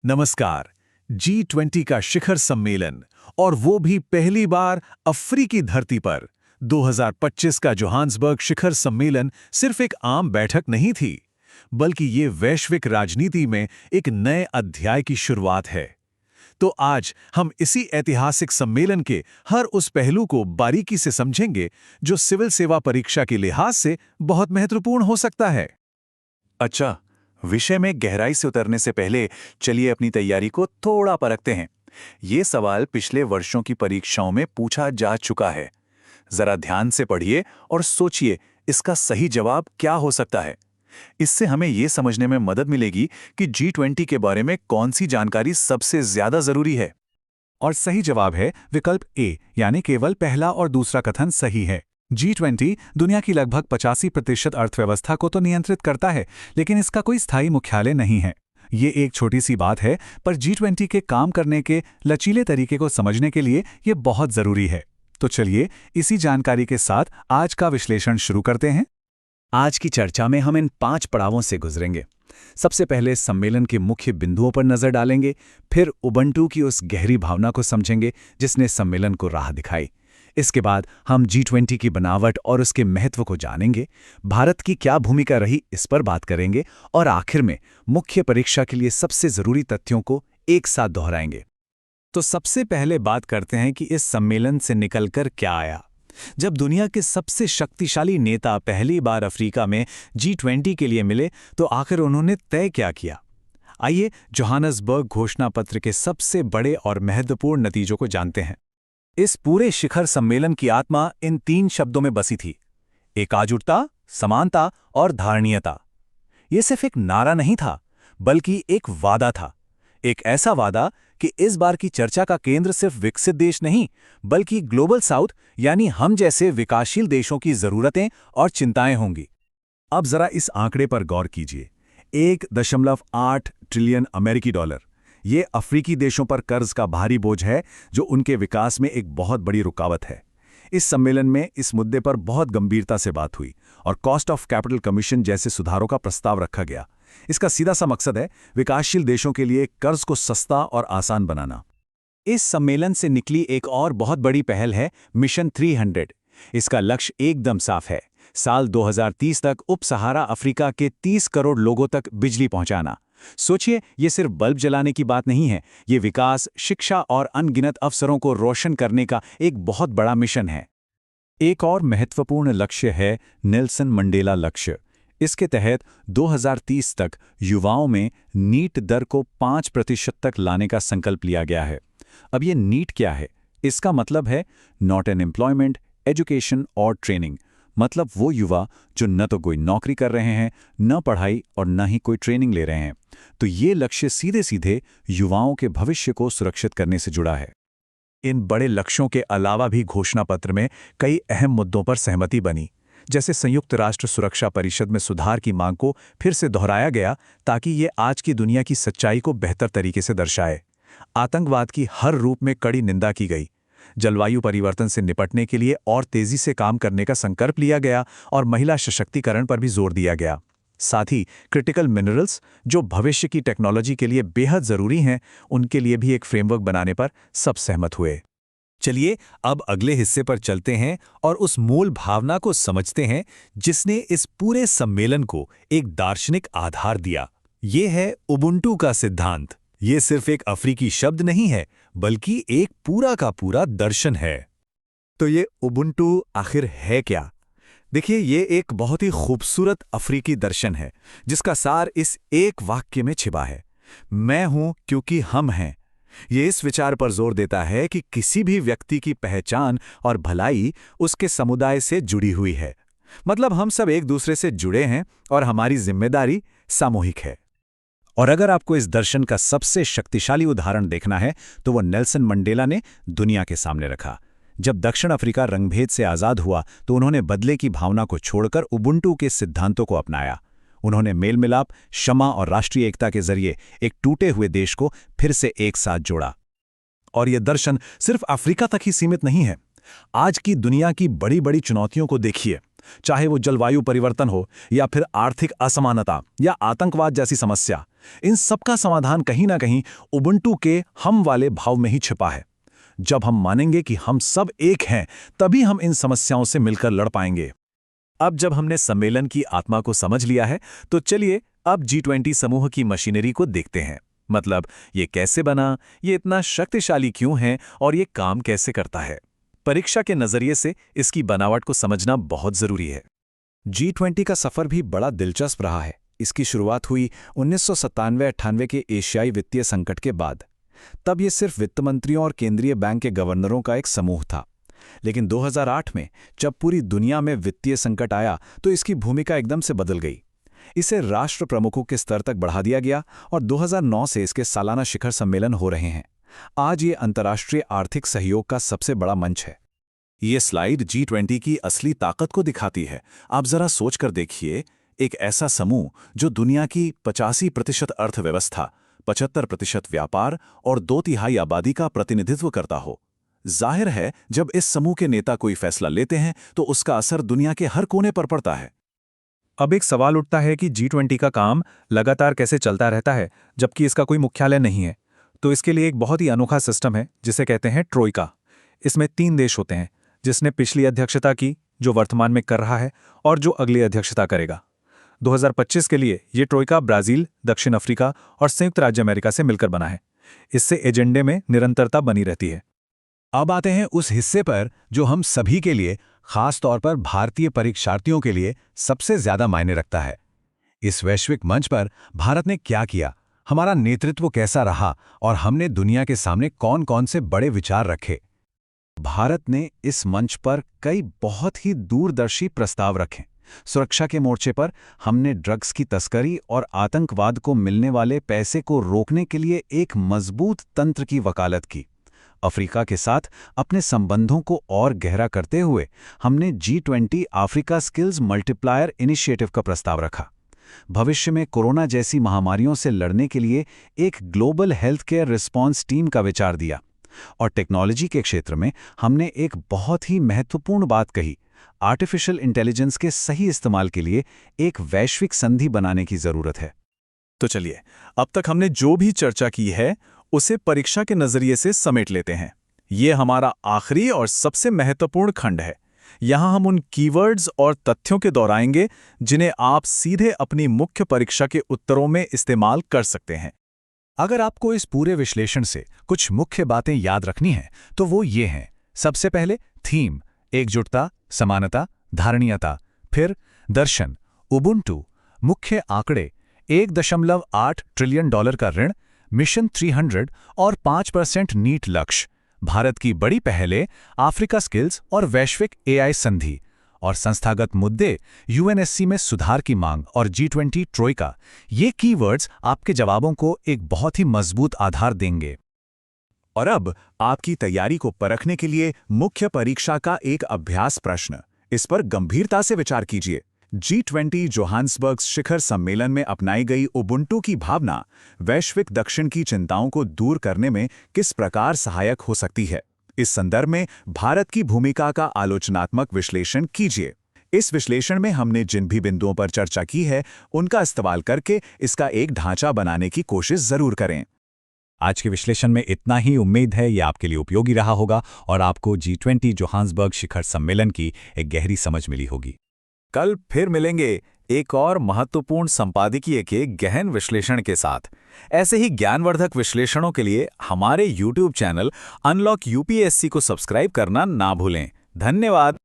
नमस्कार। G20 का शिखर सम्मेलन और वो भी पहली बार अफ्रीकी धरती पर 2025 का जोहान्सबर्ग शिखर सम्मेलन सिर्फ एक आम बैठक नहीं थी, बल्कि ये वैश्विक राजनीति में एक नए अध्याय की शुरुआत है। तो आज हम इसी ऐतिहासिक सम्मेलन के हर उस पहलू को बारीकी से समझेंगे जो सिविल सेवा परीक्षा के लिहाज से बहुत महत्वपूर्ण हो सकता है। अच्छा, विषय में गहराई से उतरने से पहले चलिए अपनी तैयारी को थोड़ा परखते हैं। ये सवाल पिछले वर्षों की परीक्षाओं में पूछा जा चुका है। जरा ध्यान से पढ़िए और सोचिए इसका सही जवाब क्या हो सकता है। इससे हमें ये समझने में मदद मिलेगी कि G20 के बारे में कौन सी जानकारी सबसे ज्यादा जरूरी है। और सही जवाब है विकल्प ए, यानी केवल पहला और दूसरा कथन सही है। G20 दुनिया की लगभग 85% अर्थव्यवस्था को तो नियंत्रित करता है, लेकिन इसका कोई स्थायी मुख्यालय नहीं है। ये एक छोटी सी बात है, पर G20 के काम करने के लचीले तरीके को समझने के लिए ये बहुत जरूरी है। तो चलिए इसी जानकारी के साथ आज का विश्लेषण शुरू करते हैं। आज की चर्चा में हम इन 5 पड़ावों से गुजरेंगे। सबसे पहले सम्मेलन के मुख्य बिंदुओं पर नजर डालेंगे, फिर उबंटू की उस गहरी भावना को समझेंगे जिसने सम्मेलन को राह दिखाई। इसके बाद हम G20 की बनावट और उसके महत्व को जानेंगे, भारत की क्या भूमिका रही इस पर बात करेंगे और आखिर में मुख्य परीक्षा के लिए सबसे जरूरी तथ्यों को एक साथ दोहराएंगे। तो सबसे पहले बात करते हैं कि इस सम्मेलन से निकलकर क्या आया। जब दुनिया के सबसे शक्तिशाली नेता पहली बार अफ्रीका में G20 के लिए मिले, तो आखिर उन्होंने तय क्या किया। आइए जोहान्सबर्ग घोषणा पत्र के सबसे बड़े और महत्वपूर्ण नतीजों को जानते हैं। इस पूरे शिखर सम्मेलन की आत्मा इन 3 शब्दों में बसी थी: एकजुटता, समानता और धारणीयता। यह सिर्फ एक नारा नहीं था, बल्कि एक वादा था। एक ऐसा वादा कि इस बार की चर्चा का केंद्र सिर्फ विकसित देश नहीं, बल्कि ग्लोबल साउथ यानी हम जैसे विकासशील देशों की जरूरतें और चिंताएं होंगी। अब जरा इस आंकड़े पर गौर कीजिए, 1.8 ट्रिलियन अमेरिकी डॉलर। ये अफ्रीकी देशों पर कर्ज का भारी बोझ है, जो उनके विकास में एक बहुत बड़ी रुकावट है। इस सम्मेलन में इस मुद्दे पर बहुत गंभीरता से बात हुई और कॉस्ट ऑफ कैपिटल कमीशन जैसे सुधारों का प्रस्ताव रखा गया। इसका सीधा सा मकसद है विकासशील देशों के लिए कर्ज को सस्ता और आसान बनाना। इस सम्मेलन से निकली एक और बहुत बड़ी पहल है मिशन 300। इसका लक्ष्य एकदम साफ है: साल 2030 तक उप सहारा अफ्रीका के 30 करोड़ लोगों तक बिजली पहुंचाना। सोचिए, ये सिर्फ बल्ब जलाने की बात नहीं है, ये विकास, शिक्षा और अनगिनत अवसरों को रोशन करने का एक बहुत बड़ा मिशन है। एक और महत्वपूर्ण लक्ष्य है नेल्सन मंडेला लक्ष्य। इसके तहत 2030 तक युवाओं में नीट दर को 5% तक लाने का संकल्प लिया गया है। अब ये नीट क्या है? इसका मतलब है नॉट एन एम्प्लॉयमेंट, एजुकेशन और ट्रेनिंग। मतलब वो युवा जो न तो कोई नौकरी कर रहे हैं, न पढ़ाई और न ही कोई ट्रेनिंग ले रहे हैं। तो ये लक्ष्य सीधे सीधे युवाओं के भविष्य को सुरक्षित करने से जुड़ा है। इन बड़े लक्ष्यों के अलावा भी घोषणा पत्र में कई अहम मुद्दों पर सहमति बनी, जैसे संयुक्त राष्ट्र सुरक्षा परिषद में सुधार की मांग को फिर से दोहराया गया ताकि ये आज की दुनिया की सच्चाई को बेहतर तरीके से दर्शाए। आतंकवाद की हर रूप में कड़ी निंदा की गई। जलवायु परिवर्तन से निपटने के लिए और तेजी से काम करने का संकल्प लिया गया और महिला सशक्तिकरण पर भी जोर दिया गया। साथ ही क्रिटिकल मिनरल्स, जो भविष्य की टेक्नोलॉजी के लिए बेहद जरूरी हैं, उनके लिए भी एक फ्रेमवर्क बनाने पर सब सहमत हुए। चलिए अब अगले हिस्से पर चलते हैं और उस मूल भावना को समझते हैं जिसने इस पूरे सम्मेलन को एक दार्शनिक आधार दिया। ये है उबुंटू का सिद्धांत। ये सिर्फ एक अफ्रीकी शब्द नहीं है, बल्कि एक पूरा का पूरा दर्शन है। तो ये उबुंटू आखिर है क्या? देखिए, ये एक बहुत ही खूबसूरत अफ्रीकी दर्शन है जिसका सार इस एक वाक्य में छिपा है: मैं हूं क्योंकि हम हैं। ये इस विचार पर जोर देता है कि किसी भी व्यक्ति की पहचान और भलाई उसके समुदाय से जुड़ी हुई है। मतलब हम सब एक दूसरे से जुड़े हैं और हमारी जिम्मेदारी सामूहिक है। और अगर आपको इस दर्शन का सबसे शक्तिशाली उदाहरण देखना है, तो वो नेल्सन मंडेला ने दुनिया के सामने रखा। जब दक्षिण अफ्रीका रंगभेद से आज़ाद हुआ, तो उन्होंने बदले की भावना को छोड़कर उबुंटू के सिद्धांतों को अपनाया। उन्होंने मेल मिलाप, क्षमा और राष्ट्रीय एकता के जरिए एक टूटे हुए देश को फिर से एक साथ जोड़ा। और यह दर्शन सिर्फ अफ्रीका तक ही सीमित नहीं है। आज की दुनिया की बड़ी बड़ी चुनौतियों को देखिए, चाहे वो जलवायु परिवर्तन हो या फिर आर्थिक असमानता या आतंकवाद जैसी समस्या, इन सबका समाधान कहीं ना कहीं उबुंटू के हम वाले भाव में ही छिपा है। जब हम मानेंगे कि हम सब एक हैं, तभी हम इन समस्याओं से मिलकर लड़ पाएंगे। अब जब हमने सम्मेलन की आत्मा को समझ लिया है, तो चलिए अब G20 समूह की मशीनरी को देखते हैं। मतलब ये कैसे बना, ये इतना शक्तिशाली क्यों है और ये काम कैसे करता है। परीक्षा के नजरिए से इसकी बनावट को समझना बहुत जरूरी है। G20 का सफर भी बड़ा दिलचस्प रहा है। इसकी शुरुआत हुई 1997-98 के एशियाई वित्तीय संकट के बाद। तब ये सिर्फ वित्त मंत्रियों और केंद्रीय बैंक के गवर्नरों का एक समूह था। लेकिन 2008 में जब पूरी दुनिया में वित्तीय संकट आया तो इसकी भूमिका एकदम से बदल गई। इसे राष्ट्र प्रमुखों के स्तर तक बढ़ा दिया गया और 2009 से इसके सालाना शिखर सम्मेलन हो रहे हैं। आज ये अंतर्राष्ट्रीय आर्थिक सहयोग का सबसे बड़ा मंच है। ये स्लाइड G20 की असली ताकत को दिखाती है। आप जरा सोच कर देखिए, एक ऐसा समूह जो दुनिया की 85% अर्थव्यवस्था, 75% व्यापार और 2/3 आबादी का प्रतिनिधित्व करता हो। जाहिर है, जब इस समूह के नेता कोई फैसला लेते हैं तो उसका असर दुनिया के हर कोने पर पड़ता है। अब एक सवाल उठता है कि G20 का काम लगातार कैसे चलता रहता है जबकि इसका कोई मुख्यालय नहीं है। तो इसके लिए एक बहुत ही अनोखा सिस्टम है जिसे कहते हैं ट्रोइका। इसमें 3 देश होते हैं, जिसने पिछली अध्यक्षता की, जो वर्तमान में कर रहा है और जो अगली अध्यक्षता करेगा। 2025 के लिए ये ट्रोइका ब्राजील, दक्षिण अफ्रीका और संयुक्त राज्य अमेरिका से मिलकर बना है। इससे एजेंडे में निरंतरता बनी रहती है। अब आते हैं उस हिस्से पर जो हम सभी के लिए, खास तौर पर भारतीय परीक्षार्थियों के लिए सबसे ज्यादा मायने रखता है। इस वैश्विक मंच पर भारत ने क्या किया, हमारा नेतृत्व कैसा रहा और हमने दुनिया के सामने कौन कौन से बड़े विचार रखे। भारत ने इस मंच पर कई बहुत ही दूरदर्शी प्रस्ताव रखे। सुरक्षा के मोर्चे पर हमने ड्रग्स की तस्करी और आतंकवाद को मिलने वाले पैसे को रोकने के लिए एक मजबूत तंत्र की वकालत की। अफ्रीका के साथ अपने संबंधों को और गहरा करते हुए हमने G20 Africa skills multiplier initiative का प्रस्ताव रखा। भविष्य में कोरोना जैसी महामारियों से लड़ने के लिए एक global health care response team का विचार दिया। और टेक्नोलॉजी के क्षेत्र में हमने एक बहुत ही महत्वपूर्ण बात कही, आर्टिफिशियल इंटेलिजेंस के सही इस्तेमाल के लिए एक वैश्विक संधि बनाने की जरूरत है। तो चलिए, अब तक हमने जो भी चर्चा की है उसे परीक्षा के नजरिए से समेट लेते हैं। ये हमारा आखिरी और सबसे महत्वपूर्ण खंड है। यहाँ हम उन कीवर्ड्स और तथ्यों के दोहराएंगे जिन्हें आप सीधे अपनी मुख्य परीक्षा के उत्तरों में इस्तेमाल कर सकते हैं। अगर आपको इस पूरे विश्लेषण से कुछ मुख्य बातें याद रखनी हैं तो वो ये हैं। सबसे पहले थीम, एकजुटता, समानता, धारणीयता। फिर दर्शन, उबुंटू, मुख्य आंकड़े, $1.8 ट्रिलियन का ऋण, मिशन 300 और 5% नीट लक्ष्य, भारत की बड़ी पहलें, अफ्रीका स्किल्स और वैश्विक AI संधि। और संस्थागत मुद्दे, UNSC में सुधार की मांग और G20 ट्रोइका। ये कीवर्ड्स आपके जवाबों को एक बहुत ही मजबूत आधार देंगे। और अब आपकी तैयारी को परखने के लिए मुख्य परीक्षा का एक अभ्यास प्रश्न। इस पर गंभीरता से विचार कीजिए। G20 जोहान्सबर्ग शिखर सम्मेलन में अपनाई गई उबुंटू की भावना वैश्विक दक्षिण की चिंताओं को दूर करने में किस प्रकार सहायक हो सकती है। इस संदर्भ में भारत की भूमिका का आलोचनात्मक विश्लेषण कीजिए। इस विश्लेषण में हमने जिन भी बिंदुओं पर चर्चा की है उनका इस्तेमाल करके इसका एक ढांचा बनाने की कोशिश जरूर करें। आज के विश्लेषण में इतना ही। उम्मीद है ये आपके लिए उपयोगी रहा होगा और आपको G20 जोहान्सबर्ग शिखर सम्मेलन की एक गहरी समझ मिली होगी। कल फिर मिलेंगे एक और महत्वपूर्ण संपादकीय के गहन विश्लेषण के साथ। ऐसे ही ज्ञानवर्धक विश्लेषणों के लिए हमारे YouTube चैनल अनलॉक UPSC को सब्सक्राइब करना ना भूलें। धन्यवाद।